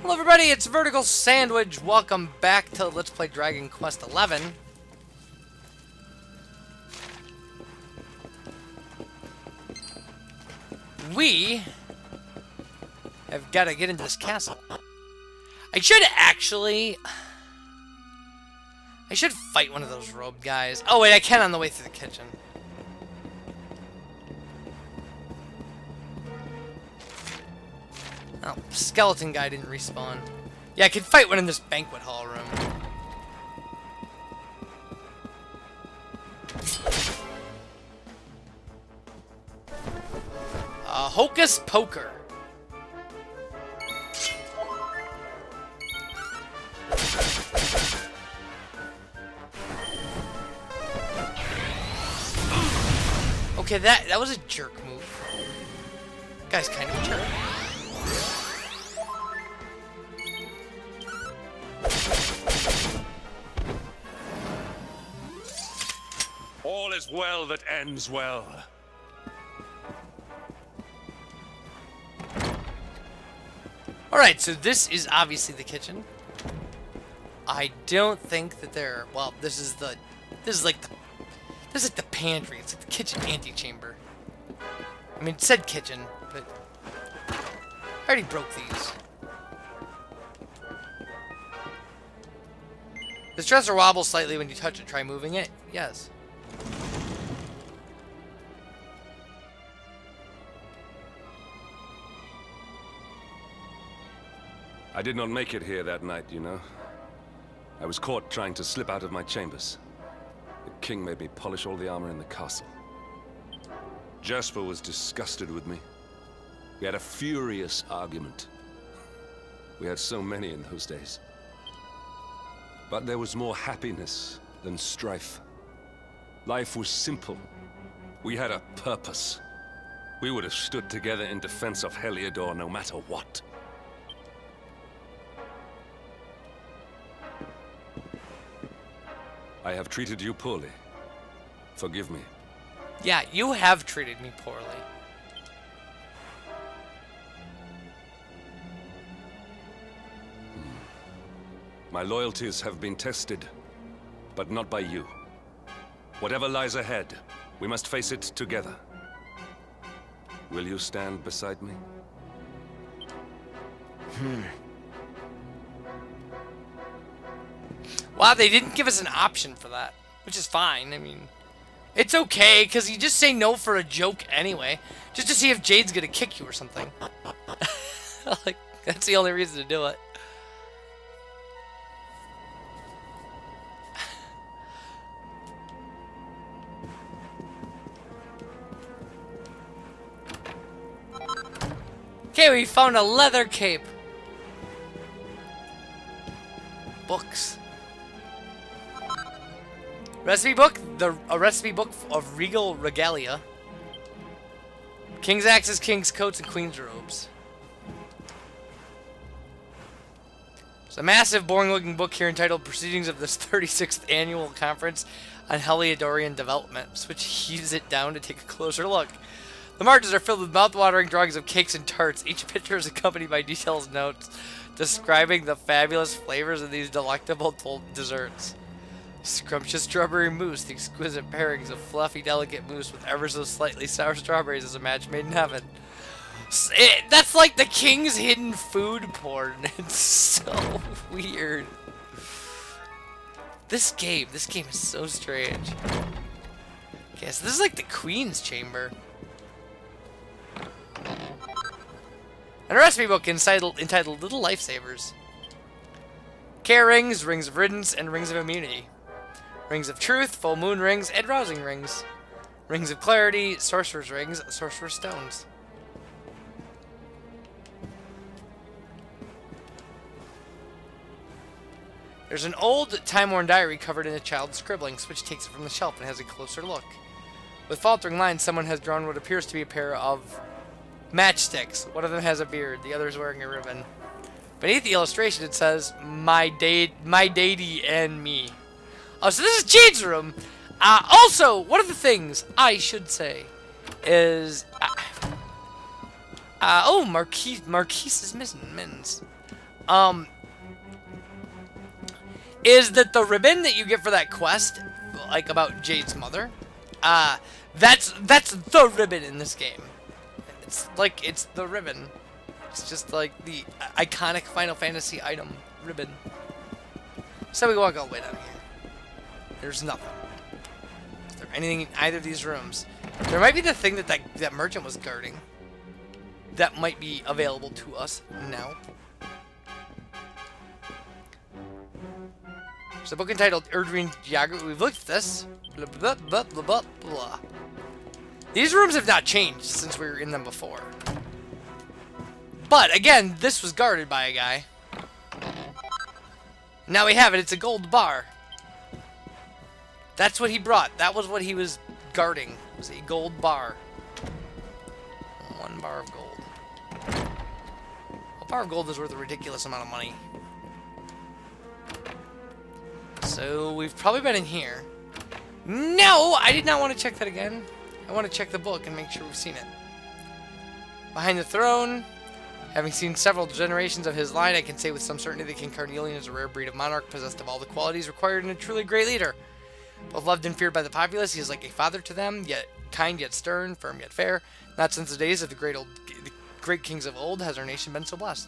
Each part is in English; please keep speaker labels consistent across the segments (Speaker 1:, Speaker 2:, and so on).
Speaker 1: Hello everybody, it's VerticalSandwich. Welcome back to Let's Play Dragon Quest XI. We have got to get into this castle. I should fight one of those robed guys. Oh wait, I can on the way through the kitchen. Oh, skeleton guy didn't respawn. Yeah, I could fight one in this banquet hall room. Hocus Poker. Okay, that was a jerk move. Guy's kind of a jerk.
Speaker 2: All is well that ends well.
Speaker 1: Alright, so this is obviously the kitchen. I don't think that there... Well, this is like the pantry. It's like the kitchen antechamber. I mean, it said kitchen, but... I already broke these. This dresser wobbles slightly when you touch it. Try moving it. Yes.
Speaker 2: I did not make it here that night, you know. I was caught trying to slip out of my chambers. The king made me polish all the armor in the castle. Jasper was disgusted with me. We had a furious argument. We had so many in those days. But there was more happiness than strife. Life was simple. We had a purpose. We would have stood together in defense of Heliodor no matter what. I have treated you poorly. Forgive me.
Speaker 1: Yeah, you have treated me poorly.
Speaker 2: My loyalties have been tested, but not by you. Whatever lies ahead, we must face it together. Will you stand beside me?
Speaker 1: Wow, they didn't give us an option for that, which is fine. I mean, it's okay, because you just say no for a joke anyway, just to see if Jade's gonna kick you or something. Like, that's the only reason to do it. Okay, we found a leather cape. Books. Recipe book, a recipe book of regal regalia. King's axes, king's coats, and queen's robes. There's a massive, boring-looking book here entitled "Proceedings of this 36th Annual Conference on Heliodorian Development." Switch heaves it down to take a closer look. The margins are filled with mouth-watering drawings of cakes and tarts. Each picture is accompanied by detailed notes describing the fabulous flavors of these delectable desserts. Scrumptious strawberry mousse, the exquisite pairings of fluffy, delicate mousse with ever so slightly sour strawberries is a match made in heaven. That's like the king's hidden food porn. It's so weird. This game is so strange. Okay, so this is like the queen's chamber. And a recipe book entitled Little Lifesavers. Care rings, rings of riddance, and rings of immunity. Rings of truth, full moon rings, and rousing rings. Rings of clarity, sorcerer's rings, sorcerer's stones. There's an old, time-worn diary covered in a child's scribblings, which takes it from the shelf and has a closer look. With faltering lines, someone has drawn what appears to be a pair of matchsticks. One of them has a beard, the other is wearing a ribbon. Beneath the illustration it says, my deity and me. Oh, so this is Jade's room. Also, one of the things I should say is... oh, Marquise's mittens. is that the ribbon that you get for that quest, like about Jade's mother, that's the ribbon in this game. It's like, it's the ribbon. It's just like the iconic Final Fantasy item, ribbon. So we walk all the way down here. There's nothing. Is there anything in either of these rooms? There might be the thing that merchant was guarding. That might be available to us now. There's a book entitled Erdrine Geography. We've looked at this. Blah, blah, blah, blah, blah, blah. These rooms have not changed since we were in them before. But, again, this was guarded by a guy. Now we have it. It's a gold bar. That's what he brought. That was what he was guarding. It was a gold bar. 1 bar of gold. A bar of gold is worth a ridiculous amount of money. So, we've probably been in here. No! I did not want to check that again. I want to check the book and make sure we've seen it. Behind the throne... Having seen several generations of his line, I can say with some certainty that King Carnelian is a rare breed of monarch possessed of all the qualities required in a truly great leader. Both loved and feared by the populace, he is like a father to them, yet kind yet stern, firm yet fair. Not since the days of the great kings of old has our nation been so blessed.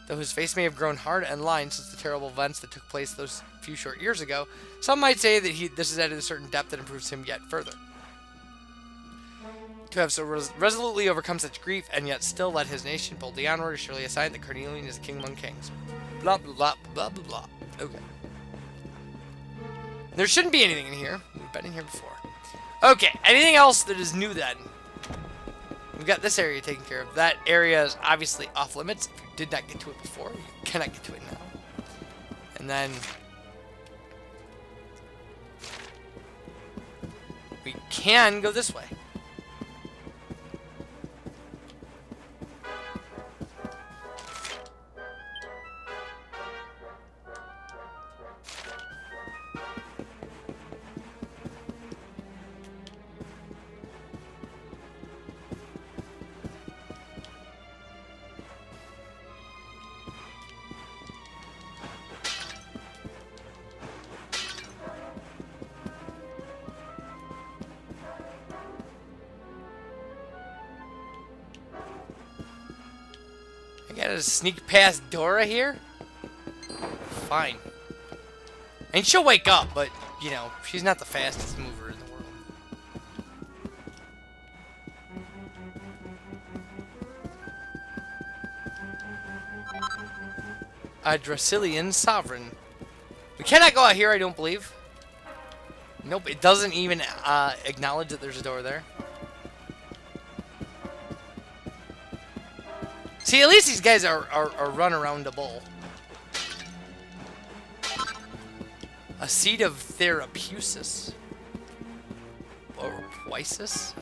Speaker 1: Though his face may have grown hard and lined since the terrible events that took place those few short years ago, some might say that this has added a certain depth that improves him yet further. To have so resolutely overcome such grief, and yet still led his nation boldly onward, is surely a sign that Carnelian is a king among kings. Blah, blah, blah, blah, blah, blah. Okay. There shouldn't be anything in here. We've been in here before. Okay, anything else that is new then? We've got this area taken care of. That area is obviously off limits. If you did not get to it before, you cannot get to it now. And then... we can go this way. Gotta sneak past Dora here? Fine. And she'll wake up, but, you know, she's not the fastest mover in the world. A Dracilian sovereign. We cannot go out here, I don't believe. Nope, it doesn't even acknowledge that there's a door there. See, at least these guys are run-aroundable. A seed of Therapusis. Or Poisis?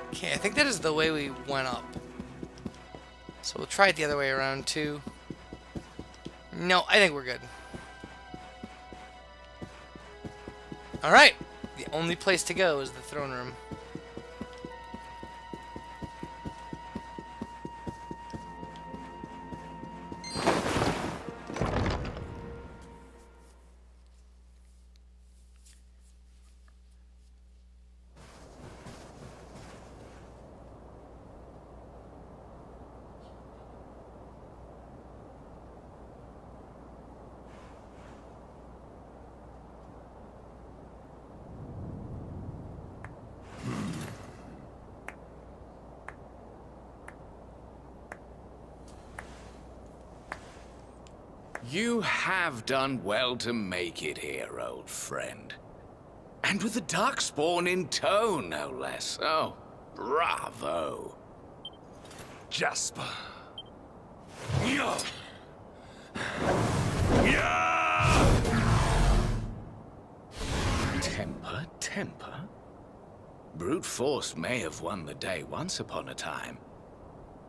Speaker 1: Okay, I think that is the way we went up. So we'll try it the other way around, too. No, I think we're good. Alright, the only place to go is the throne room.
Speaker 3: You have done well to make it here, old friend. And with the Darkspawn in tow, no less. Oh, bravo.
Speaker 2: Jasper.
Speaker 3: Temper, temper. Brute force may have won the day once upon a time,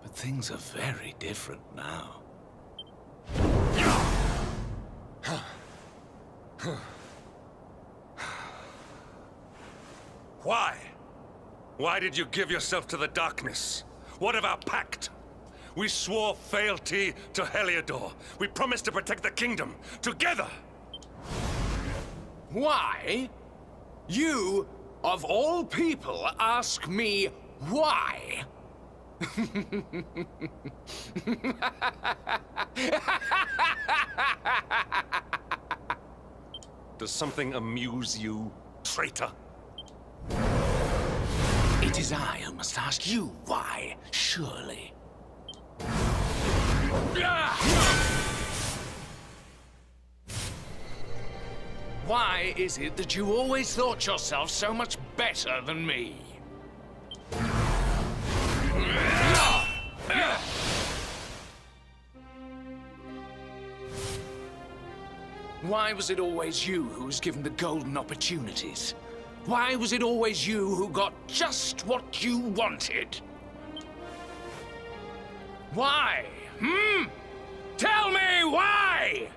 Speaker 3: but things are very different now.
Speaker 2: Why? Why did you give yourself to the darkness? What of our pact? We swore fealty to Heliodor. We promised to protect the kingdom, together!
Speaker 3: Why? You, of all people, ask me why?
Speaker 2: Does something amuse you, traitor?
Speaker 3: It is I who must ask you why, surely. Why is it that you always thought yourself so much better than me? Why was it always you who was given the golden opportunities? Why was it always you who got just what you wanted? Why? Tell me why!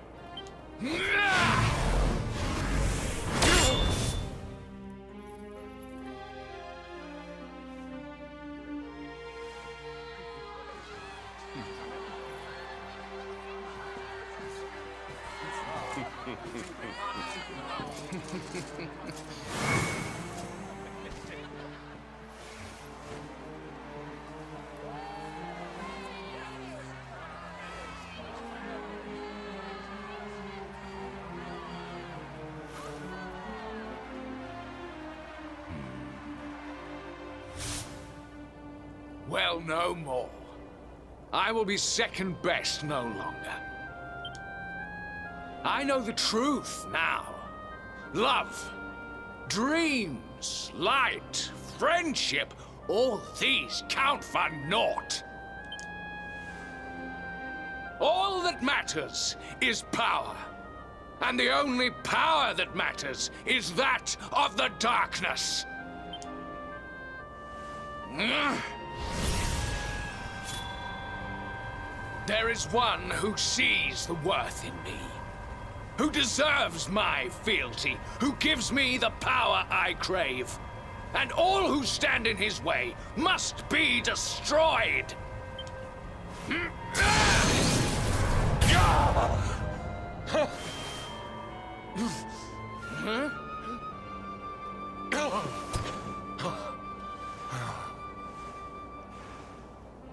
Speaker 3: Well, no more. I will be second best no longer. I know the truth now. Love, dreams, light, friendship, all these count for naught. All that matters is power. And the only power that matters is that of the darkness. There is one who sees the worth in me, who deserves my fealty, who gives me the power I crave. And all who stand in his way must be destroyed.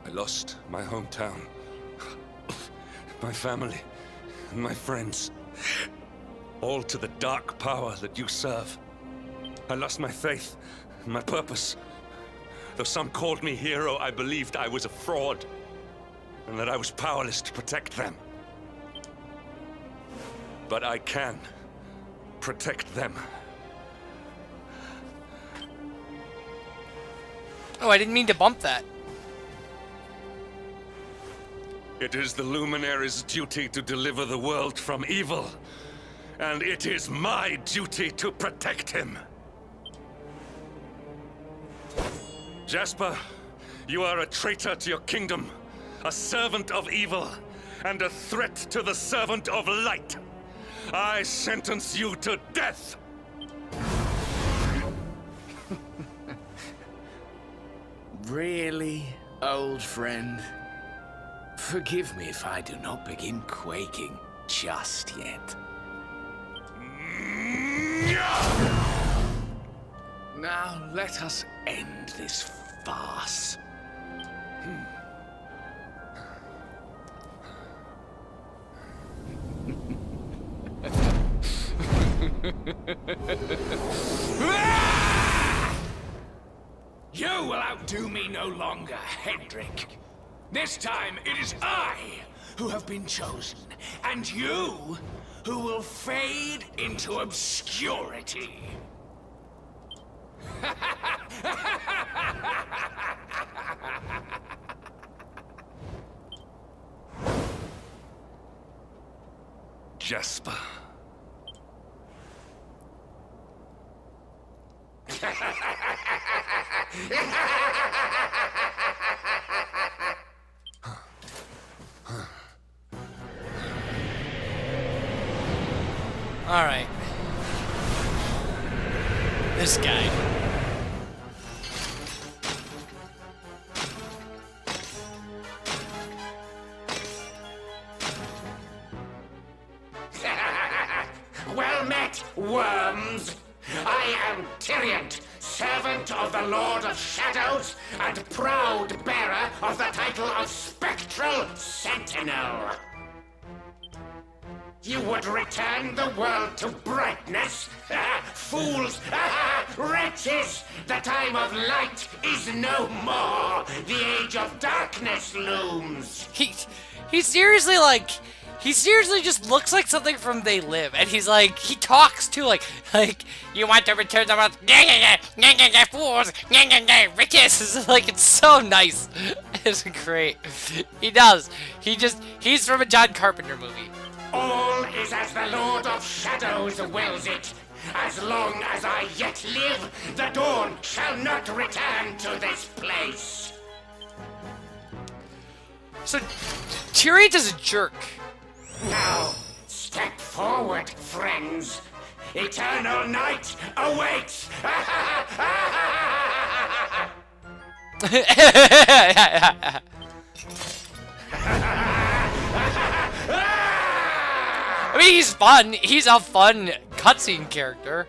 Speaker 2: I lost my hometown, my family, and my friends. All to the dark power that you serve. I lost my faith and my purpose. Though some called me hero, I believed I was a fraud, and that I was powerless to protect them. But I can protect them.
Speaker 1: Oh, I didn't mean to bump that.
Speaker 2: It is the Luminary's duty to deliver the world from evil. And it is my duty to protect him. Jasper, you are a traitor to your kingdom, a servant of evil, and a threat to the servant of light. I sentence you to death!
Speaker 3: Really, old friend? Forgive me if I do not begin quaking just yet. Now let us end this farce. You will outdo me no longer, Hendrik. This time it is I who have been chosen, and you who will fade into obscurity.
Speaker 2: Jasper.
Speaker 1: All right. This guy.
Speaker 4: comes. I am Tyriant, servant of the Lord of Shadows, and proud bearer of the title of Spectral Sentinel. You would return the world to brightness? Fools! Wretches! The time of light is no more! The age of darkness looms!
Speaker 1: He seriously, like... He seriously just looks like something from They Live, and he's like, he talks too, like, you want to return the world, fools, witches, like, it's so nice. It's great. He does. He's from a John Carpenter movie.
Speaker 4: All is as the Lord of Shadows wills it. As long as I yet live, the dawn shall not return to this place.
Speaker 1: So, Tyriant is a jerk.
Speaker 4: Now, step forward, friends. Eternal night awaits!
Speaker 1: I mean, he's fun. He's a fun cutscene character.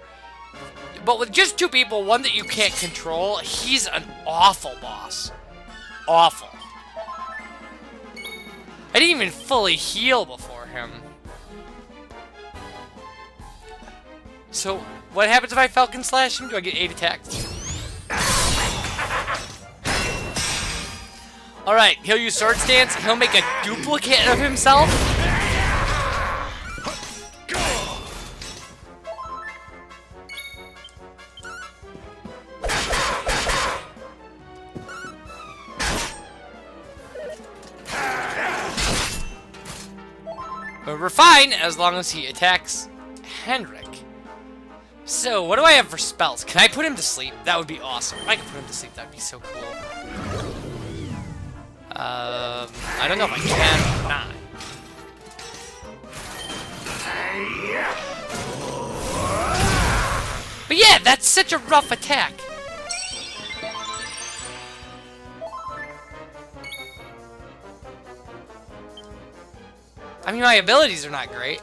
Speaker 1: But with just two people, one that you can't control, he's an awful boss. Awful. I didn't even fully heal before him. So, what happens if I Falcon Slash him? Do I get 8 attacks? Alright, he'll use Sword Stance. He'll make a duplicate of himself. But we're fine as long as he attacks Henrik. So, what do I have for spells? Can I put him to sleep? That would be awesome. If I could put him to sleep, that would be so cool. I don't know if I can or not. But yeah, that's such a rough attack. I mean, my abilities are not great.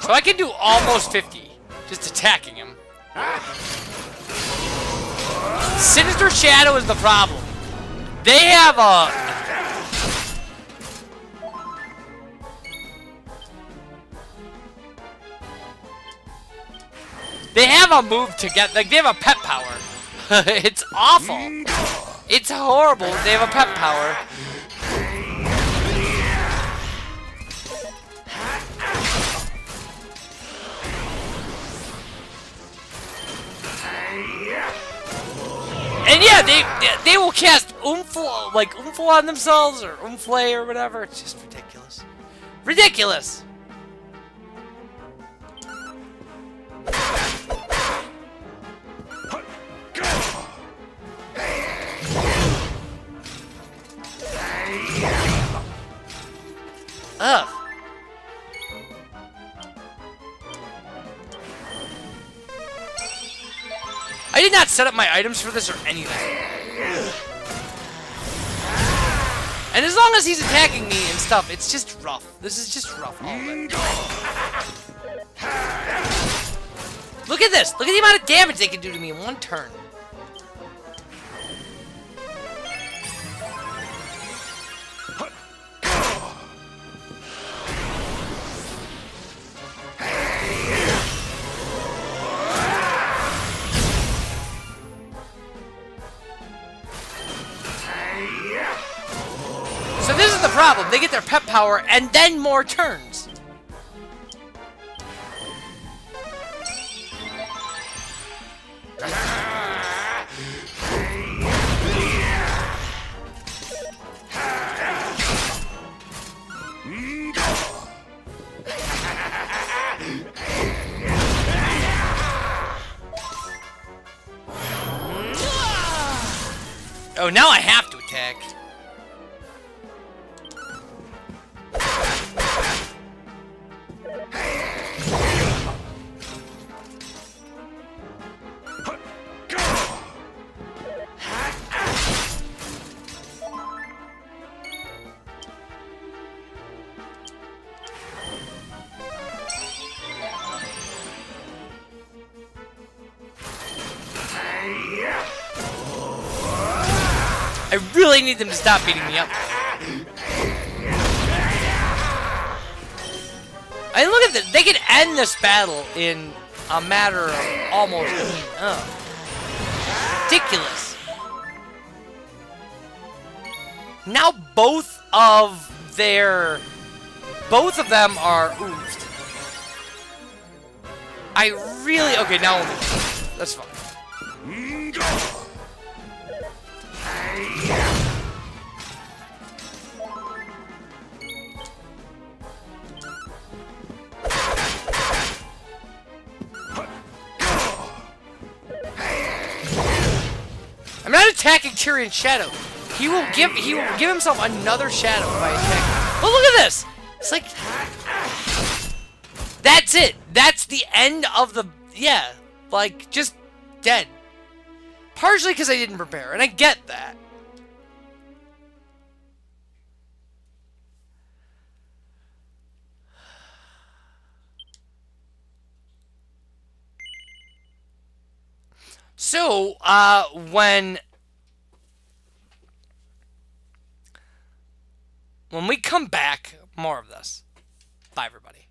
Speaker 1: So I can do almost 50, just attacking him. Sinister Shadow is the problem. They have a... They have a move to get, like, they have a pet power. It's awful. It's horrible. They have a pet power. And yeah, they will cast Oomph on themselves, or Oomphlay or whatever. It's just ridiculous. Ridiculous! Ugh. I did not set up my items for this or anything. And as long as he's attacking me and stuff, it's just rough. This is just rough, all of it. Look at this! Look at the amount of damage they can do to me in one turn. So this is the problem. They get their pet power and then more turns. Oh, now I have to attack. I really need them to stop beating me up. I mean, look at this. They can end this battle in a matter of almost... ridiculous. Now both of them are oofed. I really... Okay, now only... That's fine. I'm not attacking Tyrion's shadow. He will give himself another shadow if I attack. But look at this! It's like... That's it! That's the end of the... Yeah. Like, just dead. Partially because I didn't prepare, and I get that. So, when we come back, more of this. Bye, everybody.